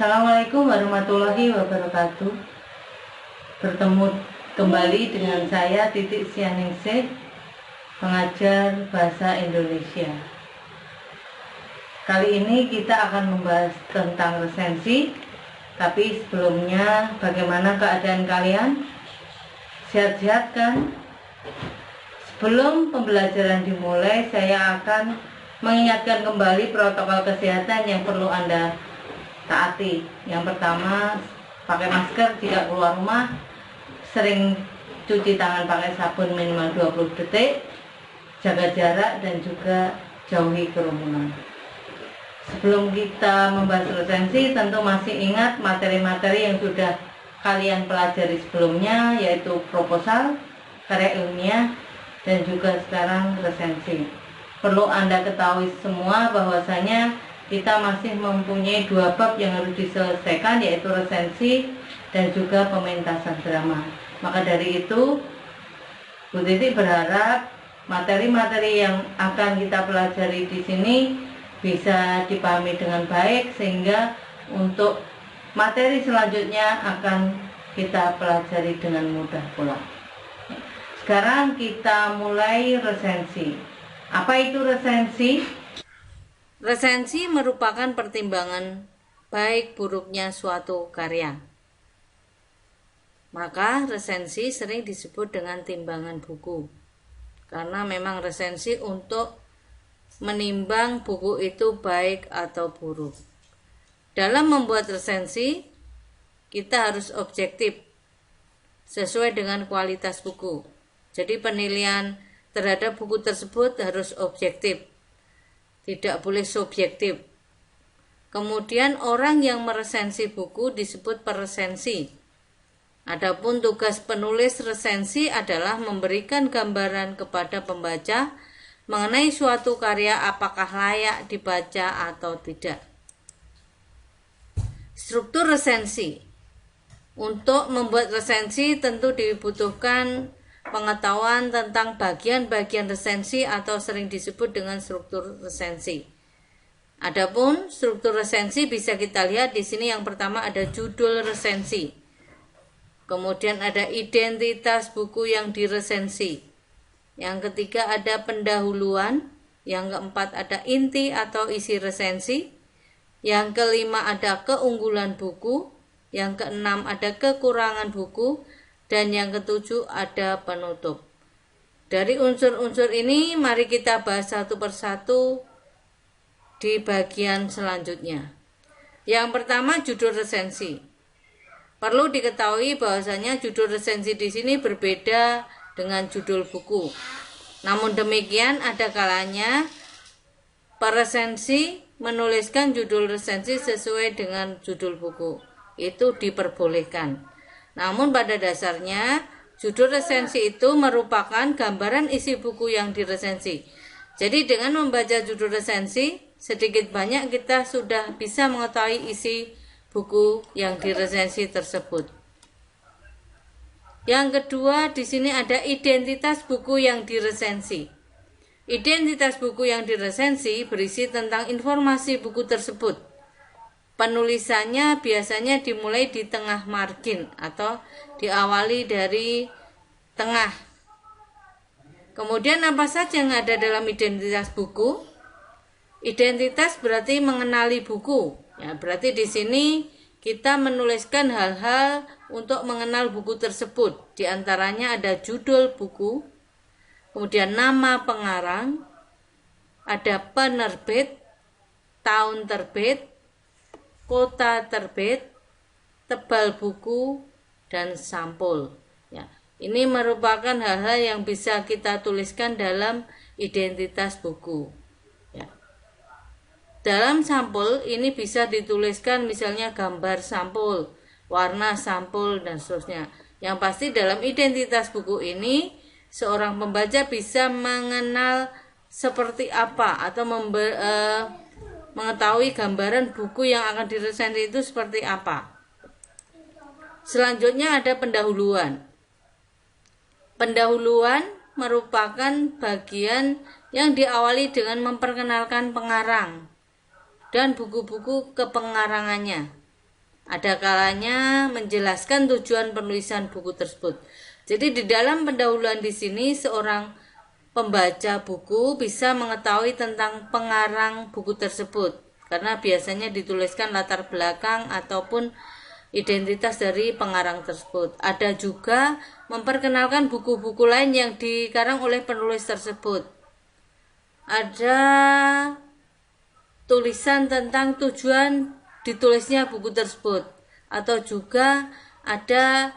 Assalamualaikum warahmatullahi wabarakatuh. Bertemu kembali dengan saya Titik Sianingsih, pengajar bahasa Indonesia. Kali ini kita akan membahas tentang resensi. Tapi sebelumnya, bagaimana keadaan kalian? Sehat-sehat kan? Sebelum pembelajaran dimulai, saya akan mengingatkan kembali protokol kesehatan yang perlu Anda taati. Yang pertama, pakai masker jika keluar rumah, sering cuci tangan pakai sabun minimal 20 detik, jaga jarak dan juga jauhi kerumunan. Sebelum kita membahas resensi, tentu masih ingat materi-materi yang sudah kalian pelajari sebelumnya, yaitu proposal, karya ilmiah, dan juga sekarang resensi. Perlu Anda ketahui semua bahwasanya kita masih mempunyai 2 bab yang harus diselesaikan, yaitu resensi dan juga pementasan drama. Maka dari itu, Bu Titi berharap materi-materi yang akan kita pelajari di sini bisa dipahami dengan baik, sehingga untuk materi selanjutnya akan kita pelajari dengan mudah pula. Sekarang kita mulai resensi. Apa itu resensi? Resensi merupakan pertimbangan baik buruknya suatu karya. Maka resensi sering disebut dengan timbangan buku. Karena memang resensi untuk menimbang buku itu baik atau buruk. Dalam membuat resensi, kita harus objektif sesuai dengan kualitas buku. Jadi penilaian terhadap buku tersebut harus objektif, tidak boleh subjektif. Kemudian orang yang meresensi buku disebut peresensi. Adapun tugas penulis resensi adalah memberikan gambaran kepada pembaca mengenai suatu karya apakah layak dibaca atau tidak. Struktur resensi. Untuk membuat resensi tentu dibutuhkan pengetahuan tentang bagian-bagian resensi atau sering disebut dengan struktur resensi. Adapun struktur resensi bisa kita lihat di sini. Yang pertama ada judul resensi. Kemudian ada identitas buku yang diresensi. Yang ketiga ada pendahuluan. Yang keempat ada inti atau isi resensi. Yang kelima ada keunggulan buku. Yang keenam ada kekurangan buku. Dan yang ketujuh ada penutup. Dari unsur-unsur ini mari kita bahas satu persatu di bagian selanjutnya. Yang pertama judul resensi. Perlu diketahui bahwasanya judul resensi di sini berbeda dengan judul buku. Namun demikian ada kalanya peresensi menuliskan judul resensi sesuai dengan judul buku. Itu diperbolehkan. Namun pada dasarnya judul resensi itu merupakan gambaran isi buku yang diresensi. Jadi dengan membaca judul resensi, sedikit banyak kita sudah bisa mengetahui isi buku yang diresensi tersebut. Yang kedua, di sini ada identitas buku yang diresensi. Identitas buku yang diresensi berisi tentang informasi buku tersebut. Penulisannya biasanya dimulai di tengah margin atau diawali dari tengah. Kemudian apa saja yang ada dalam identitas buku? Identitas berarti mengenali buku. Ya, berarti di sini kita menuliskan hal-hal untuk mengenal buku tersebut. Di antaranya ada judul buku, kemudian nama pengarang, ada penerbit, tahun terbit, kota terbit, tebal buku, dan sampul. Ya, ini merupakan hal-hal yang bisa kita tuliskan dalam identitas buku. Ya. Dalam sampul ini bisa dituliskan misalnya gambar sampul, warna sampul, dan seterusnya. Yang pasti dalam identitas buku ini seorang pembaca bisa mengenal seperti apa atau mengetahui gambaran buku yang akan diresensi itu seperti apa. Selanjutnya ada pendahuluan. Pendahuluan merupakan bagian yang diawali dengan memperkenalkan pengarang dan buku-buku kepengarangannya. ada kalanya menjelaskan tujuan penulisan buku tersebut. Jadi di dalam pendahuluan di sini seorang pembaca buku bisa mengetahui tentang pengarang buku tersebut, karena biasanya dituliskan latar belakang ataupun identitas dari pengarang tersebut. Ada juga memperkenalkan buku-buku lain yang dikarang oleh penulis tersebut. Ada tulisan tentang tujuan ditulisnya buku tersebut, atau juga ada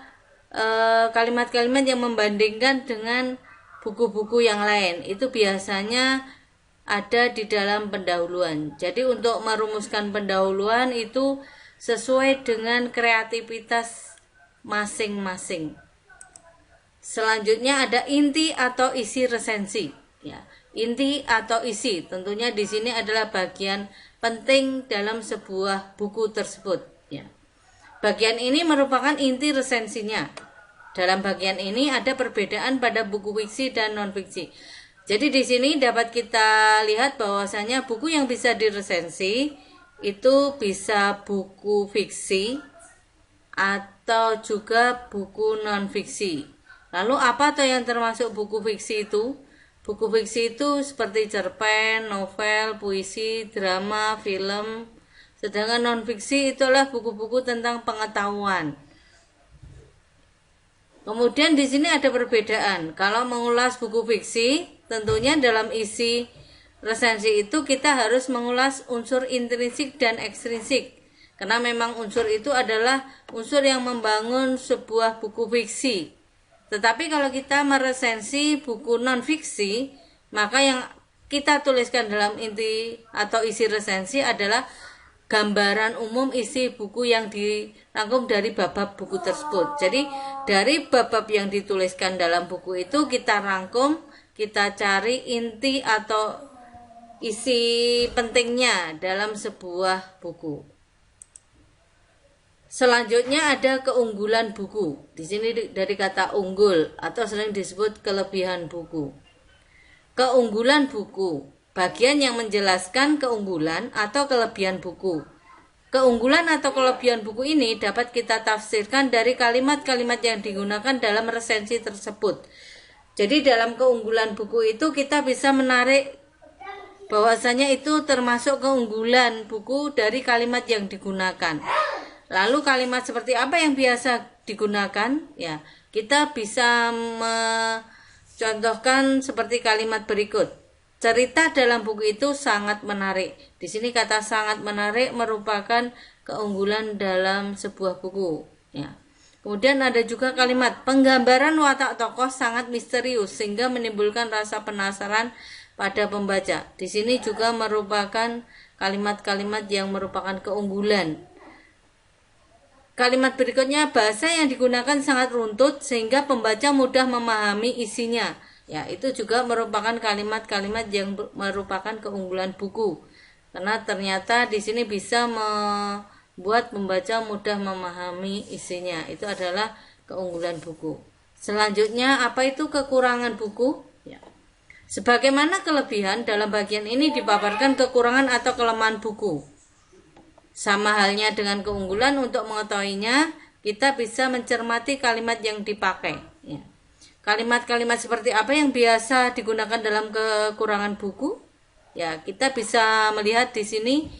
kalimat-kalimat yang membandingkan dengan buku-buku yang lain. Itu biasanya ada di dalam pendahuluan. Jadi untuk merumuskan pendahuluan itu sesuai dengan kreativitas masing-masing. Selanjutnya ada inti atau isi resensi. Ya, inti atau isi tentunya di sini adalah bagian penting dalam sebuah buku tersebut. Ya. Bagian ini merupakan inti resensinya. Dalam bagian ini ada perbedaan pada buku fiksi dan non-fiksi. Jadi di sini dapat kita lihat bahwasanya buku yang bisa diresensi itu bisa buku fiksi atau juga buku non-fiksi. Lalu apa tuh yang termasuk buku fiksi itu? Buku fiksi itu seperti cerpen, novel, puisi, drama, film. Sedangkan non-fiksi itulah buku-buku tentang pengetahuan. Kemudian di sini ada perbedaan. Kalau mengulas buku fiksi, tentunya dalam isi resensi itu kita harus mengulas unsur intrinsik dan ekstrinsik. Karena memang unsur itu adalah unsur yang membangun sebuah buku fiksi. Tetapi kalau kita meresensi buku non-fiksi, maka yang kita tuliskan dalam inti atau isi resensi adalah gambaran umum isi buku yang dirangkum dari bab-bab buku tersebut. Jadi dari bab-bab yang dituliskan dalam buku itu kita rangkum, kita cari inti atau isi pentingnya dalam sebuah buku. Selanjutnya ada keunggulan buku. Di sini dari kata unggul atau sering disebut kelebihan buku. Keunggulan buku, bagian yang menjelaskan keunggulan atau kelebihan buku. Keunggulan atau kelebihan buku ini dapat kita tafsirkan dari kalimat-kalimat yang digunakan dalam resensi tersebut. Jadi dalam keunggulan buku itu kita bisa menarik bahwasanya itu termasuk keunggulan buku dari kalimat yang digunakan. Lalu kalimat seperti apa yang biasa digunakan? Ya, kita bisa mencontohkan seperti kalimat berikut. Cerita dalam buku itu sangat menarik. Di sini kata sangat menarik merupakan keunggulan dalam sebuah buku. Ya. Kemudian ada juga kalimat penggambaran watak tokoh sangat misterius sehingga menimbulkan rasa penasaran pada pembaca. Di sini juga merupakan kalimat-kalimat yang merupakan keunggulan. Kalimat berikutnya, bahasa yang digunakan sangat runtut sehingga pembaca mudah memahami isinya. Ya, itu juga merupakan kalimat-kalimat yang merupakan keunggulan buku. Karena ternyata di sini bisa membuat pembaca mudah memahami isinya. Itu adalah keunggulan buku. Selanjutnya, apa itu kekurangan buku? Ya. Sebagaimana kelebihan, dalam bagian ini dipaparkan kekurangan atau kelemahan buku. Sama halnya dengan keunggulan, untuk mengetahuinya kita bisa mencermati kalimat yang dipakai. Ya. Kalimat-kalimat seperti apa yang biasa digunakan dalam kekurangan buku? Ya, kita bisa melihat di sini,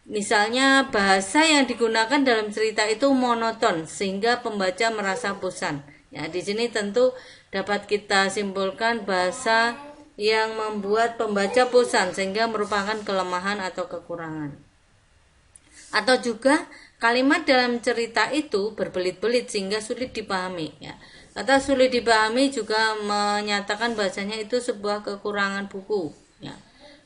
misalnya bahasa yang digunakan dalam cerita itu monoton sehingga pembaca merasa bosan. Ya, di sini tentu dapat kita simpulkan bahasa yang membuat pembaca bosan sehingga merupakan kelemahan atau kekurangan. Atau juga kalimat dalam cerita itu berbelit-belit sehingga sulit dipahami. Ya. Kata sulit dipahami juga menyatakan bahasanya itu sebuah kekurangan buku. Ya.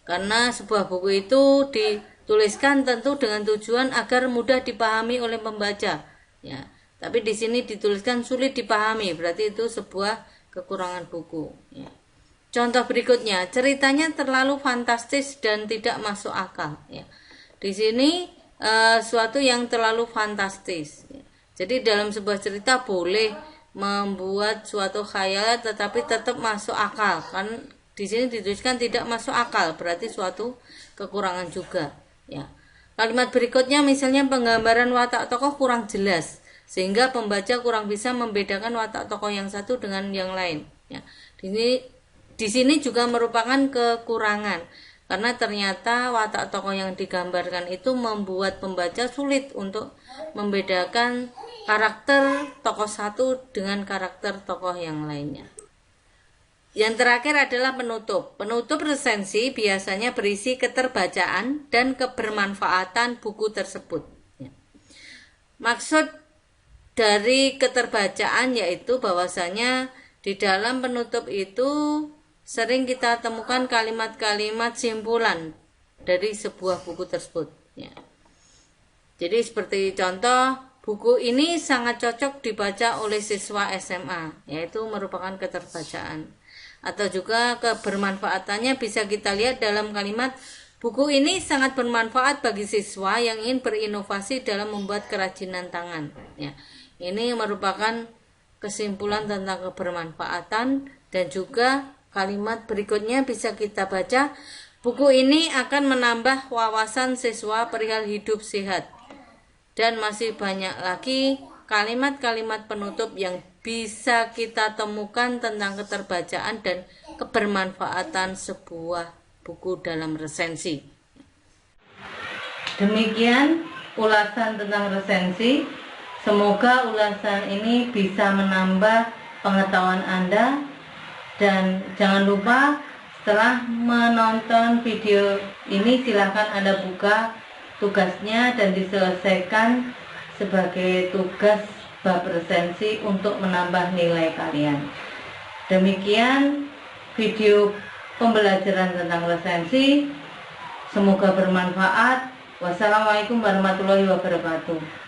Karena sebuah buku itu dituliskan tentu dengan tujuan agar mudah dipahami oleh pembaca. Ya. Tapi di sini dituliskan sulit dipahami, berarti itu sebuah kekurangan buku. Ya. Contoh berikutnya, ceritanya terlalu fantastis dan tidak masuk akal. Ya. Di sini suatu yang terlalu fantastis. Jadi dalam sebuah cerita boleh membuat suatu khayalan tetapi tetap masuk akal. Kan di sini dituliskan tidak masuk akal, berarti suatu kekurangan juga. Ya. Kalimat berikutnya misalnya penggambaran watak tokoh kurang jelas, sehingga pembaca kurang bisa membedakan watak tokoh yang satu dengan yang lain. Ya, di sini juga merupakan kekurangan, karena ternyata watak tokoh yang digambarkan itu membuat pembaca sulit untuk membedakan karakter tokoh satu dengan karakter tokoh yang lainnya. Yang terakhir adalah penutup. Penutup resensi biasanya berisi keterbacaan dan kebermanfaatan buku tersebut. Maksud dari keterbacaan yaitu bahwasanya di dalam penutup itu sering kita temukan kalimat-kalimat simpulan dari sebuah buku tersebut. Jadi seperti contoh, buku ini sangat cocok dibaca oleh siswa SMA, yaitu merupakan keterbacaan. Atau juga kebermanfaatannya bisa kita lihat dalam kalimat, buku ini sangat bermanfaat bagi siswa yang ingin berinovasi dalam membuat kerajinan tangan. Ini merupakan kesimpulan tentang kebermanfaatan. Dan juga kalimat berikutnya bisa kita baca, buku ini akan menambah wawasan siswa perihal hidup sehat. Dan masih banyak lagi kalimat-kalimat penutup yang bisa kita temukan tentang keterbacaan dan kebermanfaatan sebuah buku dalam resensi. Demikian ulasan tentang resensi. Semoga ulasan ini bisa menambah pengetahuan Anda. Dan jangan lupa setelah menonton video ini silahkan Anda buka tugasnya dan diselesaikan sebagai tugas bab resensi untuk menambah nilai kalian. Demikian video pembelajaran tentang resensi. Semoga bermanfaat. Wassalamualaikum warahmatullahi wabarakatuh.